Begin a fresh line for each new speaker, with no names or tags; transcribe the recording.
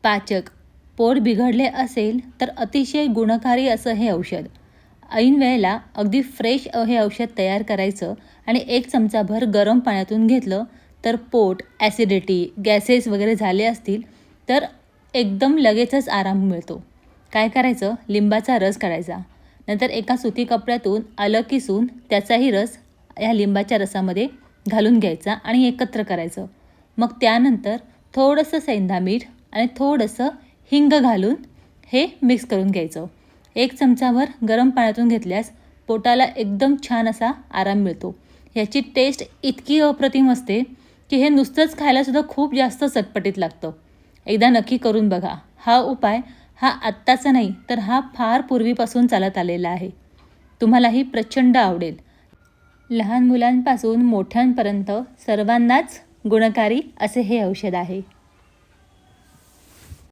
पाचक, पोट बिघडले असेल तर अतिशय गुणकारी असं हे औषध. ऐन वेळेला अगदी फ्रेश हे औषध तयार करायचं आणि 1 चमचाभर गरम पाण्यातून घेतलं तर पोट, ॲसिडिटी, गॅसेस वगैरे झाले असतील तर एकदम लगेचच आराम मिळतो. काय करायचं, लिंबाचा रस काढायचा. नंतर एका सुती कपड्यातून आलं किसून त्याचाही रस ह्या लिंबाच्या रसामध्ये घालून घ्यायचा आणि एकत्र करायचं. मग त्यानंतर थोडंसं सेंधा मीठ आणि थोडंसं हिंग घालून हे मिक्स करून घ्यायचं. 1 चमचाभर गरम पाण्यातून घेतल्यास पोटाला एकदम छान असा आराम मिळतो. ह्याची टेस्ट इतकी अप्रतिम असते की हे नुसतंच खायलासुद्धा खूप जास्त चटपटीत लागतं. एकदा नक्की करून बघा. हा उपाय हा आत्ताचा नाही तर हा फार पूर्वीपासून चालत आलेला आहे. तुम्हालाही प्रचंड आवडेल. लहान मुलांपासून मोठ्यांपर्यंत सर्वांनाच गुणकारी असे हे औषध आहे.